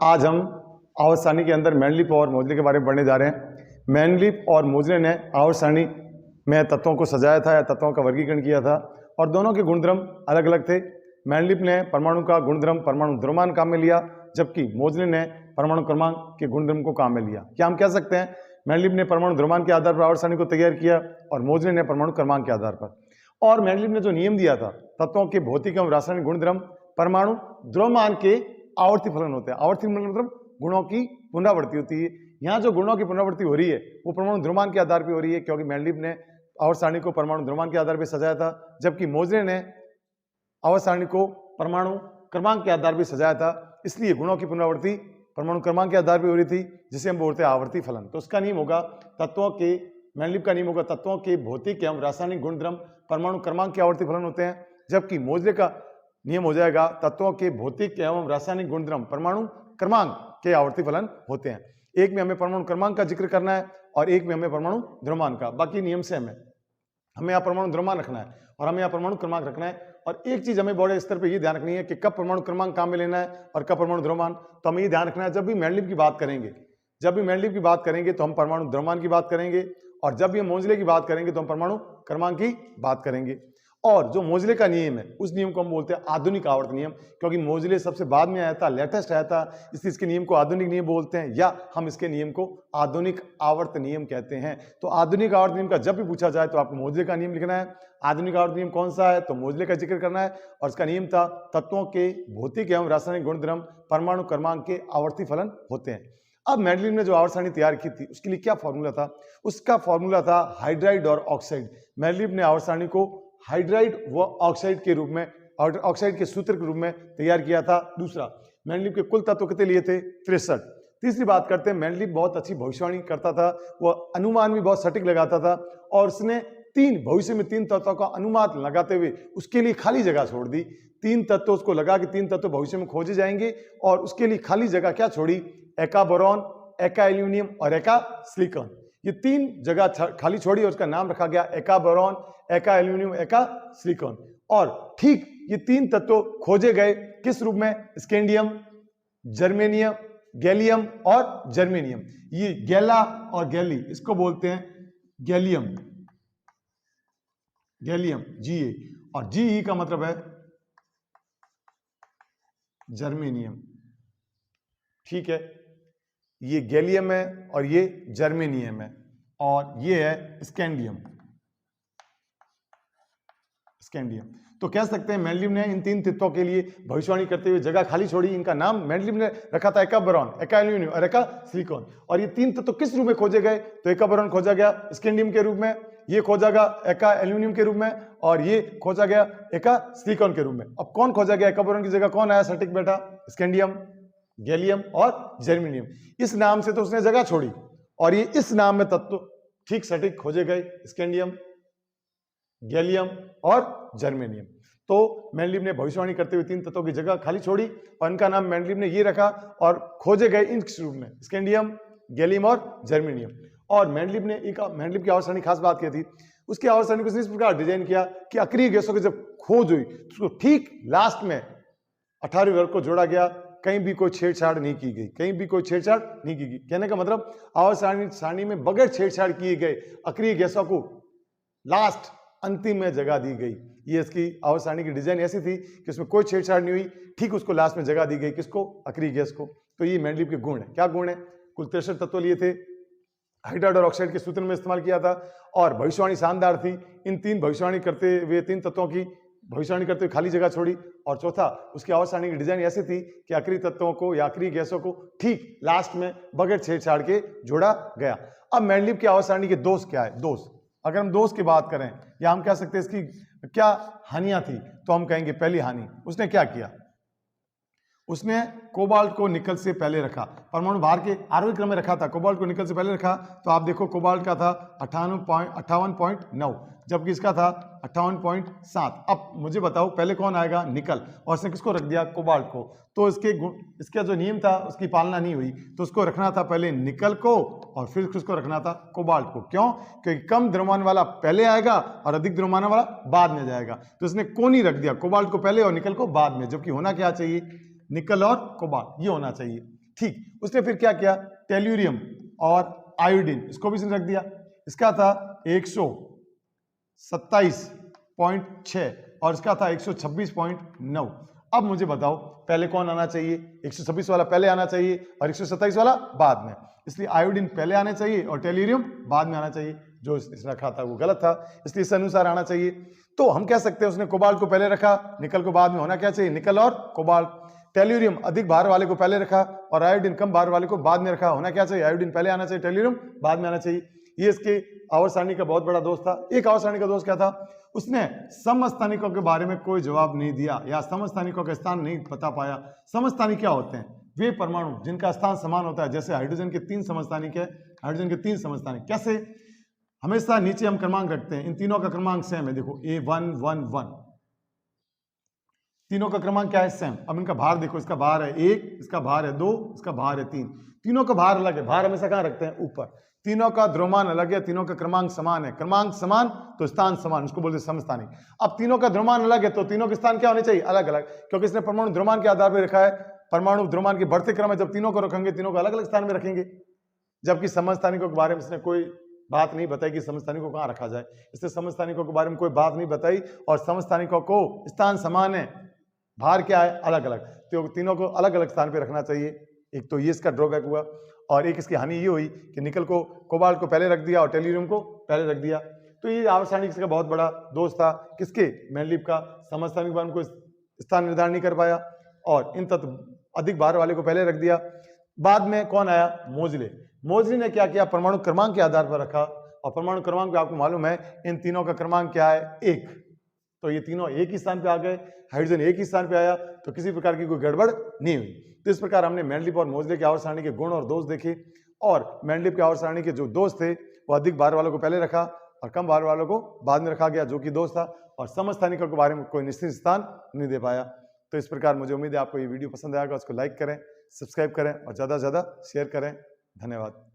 आज हम आवर्त सारणी के अंदर मेंडलीफ और मोजले के बारे में पढ़ने जा रहे हैं। मेंडलीफ और मोजले ने आवर्त सारणी में तत्वों को सजाया था या तत्वों का वर्गीकरण किया था और दोनों के गुणधर्म अलग अलग थे। मेंडलीफ ने परमाणु का गुणधर्म परमाणु द्रव्यमान काम में लिया, जबकि मोजले ने परमाणु क्रमांक के गुणधर्म को काम में लिया। क्या हम कह सकते हैं मेंडलीफ ने परमाणु द्रव्यमान के आधार पर आवर्त सारणी को तैयार किया और मोजले ने परमाणु क्रमांक के आधार पर। और मेंडलीफ ने जो नियम दिया था तत्वों के भौतिक एवं रासायनिक गुणधर्म परमाणु द्रव्यमान के आवर्ती फलन होते हैं। आवर्ती फलन मतलब गुणों की पुनरावृत्ति होती है। यहाँ जो गुणों की पुनरावृत्ति हो रही है वो परमाणु द्रव्यमान के आधार पर हो रही है, क्योंकि मेंडलीफ ने आवर्त सारणी को परमाणु द्रव्यमान के आधार पर सजाया था, जबकि मोजले ने आवर्त सारणी को परमाणु क्रमांक के आधार पर सजाया था। इसलिए गुणों की पुनरावृत्ति परमाणु क्रमांक के आधार पर हो रही थी, जिसे हम बोलते हैं आवर्ती फलन। तो उसका नियम होगा तत्वों के, मेंडलीफ का नियम होगा तत्वों के भौतिक एवं रासायनिक गुणधर्म परमाणु क्रमांक के आवर्ती फलन होते हैं, जबकि मोजले का नियम हो जाएगा तत्वों के भौतिक एवं रासायनिक गुणधर्म परमाणु क्रमांक के आवर्ती फलन होते हैं। एक में हमें परमाणु क्रमांक का जिक्र करना है और एक में हमें परमाणु द्रव्यमान का। बाकी नियम से हमें यहाँ परमाणु द्रव्यमान रखना है और हमें यहाँ परमाणु क्रमांक रखना है। और एक चीज हमें बड़े स्तर पर ये ध्यान रखनी है कि कब परमाणु क्रमांक काम में लेना है और कब परमाणु द्रव्यमान। तो हमें ये ध्यान रखना है जब भी मेंडलीफ की बात करेंगे तो हम परमाणु द्रव्यमान की बात करेंगे, और जब भी हम मोजले की बात करेंगे तो हम परमाणु क्रमांक की बात करेंगे। और जो मोजले का नियम है उस नियम को हम बोलते हैं आधुनिक आवर्त नियम, क्योंकि मोजले सबसे बाद में आया था, लेटेस्ट आया था, इसलिए इसके नियम को आधुनिक नियम बोलते हैं, या हम इसके नियम को आधुनिक आवर्त नियम कहते हैं। तो आधुनिक आवर्त नियम का जब भी पूछा जाए तो आपको मोजले का नियम लिखना है। आधुनिक आवर्त नियम कौन सा है, तो मोजले का जिक्र करना है और इसका नियम था तत्वों के भौतिक एवं रासायनिक गुणधर्म परमाणु क्रमांक के आवर्ती फलन होते हैं। अब मेंडलीफ ने जो आवर्त सारणी तैयार की थी उसके लिए क्या फॉर्मूला था, उसका फॉर्मूला था हाइड्राइड और ऑक्साइड। मेंडलीफ ने आवर्त सारणी को हाइड्राइड व ऑक्साइड के रूप में, ऑक्साइड के सूत्र के रूप में तैयार किया था। दूसरा, मेंडलीफ के कुल तत्व कितने लिए थे, 63। तीसरी बात करते हैं, मेंडलीफ बहुत अच्छी भविष्यवाणी करता था, वह अनुमान भी बहुत सटीक लगाता था और उसने भविष्य में तीन तत्वों का अनुमान लगाते हुए उसके लिए खाली जगह छोड़ दी। तीन तत्व उसको लगा कि तीन तत्व भविष्य में खोजे जाएंगे और उसके लिए खाली जगह क्या छोड़ी, एका बोरॉन, एका एल्यूमिनियम और एका सिलिकॉन। ये तीन जगह खाली छोड़ी और उसका नाम रखा गया एका बोरॉन, एका एल्यूमिनियम, एका सिलिकॉन। और ठीक ये तीन तत्व खोजे गए किस रूप में, स्कैंडियम, जर्मेनियम, गैलियम और जर्मेनियम। ये गैला और गैली, इसको बोलते हैं गैलियम, गैलियम Ga, और Ge का मतलब है जर्मेनियम। ठीक है, ये गैलियम है और ये जर्मेनियम है और ये है स्कैंडियम, स्कैंडियम। तो कह सकते हैं मेंडलीफ ने इन तीन तत्वों के लिए भविष्यवाणी करते हुए जगह खाली छोड़ी। इनका नाम मेंडलीफ ने रखा था एका बोरॉन, एका एल्यूमिनियम और एका सिलिकॉन। और ये तीन तत्व किस रूप में खोजे गए, तो एका बोरॉन खोजा गया स्कैंडियम के रूप में, ये खोजा गया एका एल्यूमिनियम के रूप में और ये खोजा गया एका सिलिकॉन के रूप में। अब कौन खोजा गया, एका बोरॉन की जगह कौन आया सटीक बेटा, स्कैंडियम, गैलियम और जर्मेनियम। इस नाम से तो उसने जगह छोड़ी और ये इस नाम में तत्व ठीक सटीक खोजे गए, स्कैंडियम, गैलियम और जर्मेनियम। तो मेंडलीफ ने भविष्यवाणी करते हुए तीन तत्वों की जगह खाली छोड़ी और इनका नाम मेंडलीफ ने ये रखा और खोजे गए इन रूप में स्कैंडियम, गैलियम और जर्मेनियम। और मेंडलीफ की आवर्त सारणी खास बात क्या थी, उसकी आवर्त सारणी को इस प्रकार डिजाइन किया कि अक्रिय गैसों की जब खोज हुई तो उसको ठीक लास्ट में 18वें वर्ग को जोड़ा गया, कहीं भी कोई छेड़छाड़ नहीं की गई, कहीं भी कोई छेड़छाड़ नहीं की गई। कहने का मतलब आवर्त सारणी में बगैर छेड़छाड़ किए गए अक्रिय गैसों को लास्ट अंतिम में जगह दी गई। ये इसकी आवर्त सारणी की डिजाइन ऐसी थी कि उसमें कोई छेड़छाड़ नहीं हुई, ठीक उसको लास्ट में जगह दी गई, किसको, अक्रिय गैस को। तो ये मेंडलीफ के गुण है। क्या गुण है, कुल 63 तत्व लिए थे, हाइड्राइड और ऑक्साइड के सूत्र में इस्तेमाल किया था और भविष्यवाणी शानदार थी। इन तीन भविष्यवाणी करते हुए तीन तत्वों की भविष्यवाणी करते हुए खाली जगह छोड़ी। और चौथा, उसकी आवर्त सारणी की डिजाइन ऐसी थी कि अक्रिय तत्वों को या अक्रिय गैसों को ठीक लास्ट में बगैर छेड़छाड़ के जोड़ा गया। अब मेंडलीफ की आवर्त सारणी के दोष क्या है, दोष, अगर हम दोष की बात करें या हम कह सकते हैं इसकी क्या हानियां थी, तो हम कहेंगे पहली हानि, उसने क्या किया, उसने कोबाल्ट को निकल से पहले रखा, परमाणु भार के आरोही क्रम में रखा था, कोबाल्ट को निकल से पहले रखा। तो आप देखो कोबाल्ट का था 58.9, जबकि इसका था 58.7। अब मुझे बताओ पहले कौन आएगा, निकल, और उसने किसको रख दिया, कोबाल्ट को। तो इसका जो नियम था उसकी पालना नहीं हुई, तो उसको रखना था पहले निकल को और फिर उसको रखना था कोबाल्ट को। क्यों, क्योंकि कम द्रव्यमान वाला पहले आएगा और अधिक द्रव्यमान वाला बाद में जाएगा। तो इसने कौन ही रख दिया, कोबाल्ट को पहले और निकल को बाद में, जबकि होना क्या चाहिए, निकल और कोबाल्ट, ये होना चाहिए। ठीक, उसने फिर क्या किया, टेल्यूरियम और आयोडीन इसको भी इसने रख दिया। इसका था 127.6 और इसका था 126.9। अब मुझे बताओ पहले कौन आना चाहिए, 126 वाला पहले आना चाहिए और 127 वाला बाद में, इसलिए आयोडीन पहले आने चाहिए और टेल्यूरियम बाद में आना चाहिए। जो इसने रखा था वो गलत था, इसलिए इस अनुसार आना चाहिए। तो हम कह सकते हैं उसने कोबाल्ट को पहले रखा, निकल को बाद में। होना क्या चाहिए, निकल और कोबाल्ट। टेल्यूरियम अधिक भार वाले को पहले रखा और आयोडीन कम भार वाले को बाद में रखा। होना क्या चाहिए, आयोडीन पहले आना चाहिए, टेल्यूरियम बाद में आना चाहिए। ये इसके आवर्त सारणी का बहुत बड़ा दोष था। एक आवर्त सारणी का दोष क्या था, उसने समस्थानिकों के बारे में कोई जवाब नहीं दिया या समस्थानिकों का स्थान नहीं बता पाया। समस्थानिक क्या होते हैं, वे परमाणु जिनका स्थान समान होता है। जैसे हाइड्रोजन के 3 समस्थानिक है, हाइड्रोजन के 3 समस्थानिक। कैसे, हमेशा नीचे हम क्रमांक रखते हैं, इन तीनों का क्रमांक सेम है। देखो A111, तीनों का क्रमांक क्या है, सेम। अब इनका भार देखो, इसका भार है 1, इसका भार है 2, इसका भार है 3। तीनों का भार अलग है, भार हमेशा कहां रखते हैं, ऊपर। तीनों का द्रव्यमान अलग है, तीनों का क्रमांक समान है। क्रमांक समान तो स्थान समान, उसको बोलते हैं समस्थानिक। अब तीनों का द्रव्यमान अलग है तो तीनों के स्थान क्या होने चाहिए, अलग अलग, क्योंकि इसने परमाणु द्रव्यमान के आधार पर रखा है। परमाणु द्रव्यमान के बढ़ते क्रम में जब तीनों को रखेंगे, तीनों को अलग अलग स्थान में रखेंगे। जबकि समस्थानिकों के बारे में इसने कोई बात नहीं बताई कि समस्थानिकों को कहां रखा जाए, इसने समस्थानिकों के बारे में कोई बात नहीं बताई। और समस्थानिकों को स्थान समान है, भार क्या है, अलग अलग, तो तीनों को अलग अलग स्थान पे रखना चाहिए। एक तो ये इसका ड्रॉबैक हुआ, और एक इसकी हानि ये हुई कि निकल को, कोबाल्ट को पहले रख दिया और टेल्यूरियम को पहले रख दिया। तो ये आवर्त सारणी का बहुत बड़ा दोष था, किसके, मेंडलीव का। समस्थानिक बारे में कोई स्थान निर्धारण नहीं कर पाया और इन तत्व अधिक भार वाले को पहले रख दिया। बाद में कौन आया, मोजले। मोजले ने क्या किया, परमाणु क्रमांक के आधार पर रखा, और परमाणु क्रमांक पे आपको मालूम है इन तीनों का क्रमांक क्या है, 1। तो ये तीनों एक ही स्थान पे आ गए, हाइड्रोजन एक ही स्थान पे आया, तो किसी प्रकार की कोई गड़बड़ नहीं हुई। तो इस प्रकार हमने मेंडलीव और मोजले के आवर्त सारणी के गुण और दोष देखे, और मेंडलीव के आवर्त सारणी के जो दोष थे वो अधिक भार वालों को पहले रखा और कम भार वालों को बाद में रखा गया, जो कि दोष था। और समस्थानिकों के बारे में कोई निश्चित स्थान नहीं दे पाया। तो इस प्रकार मुझे उम्मीद है आपको ये वीडियो पसंद आएगा, उसको लाइक करें, सब्सक्राइब करें और ज़्यादा से ज़्यादा शेयर करें। धन्यवाद।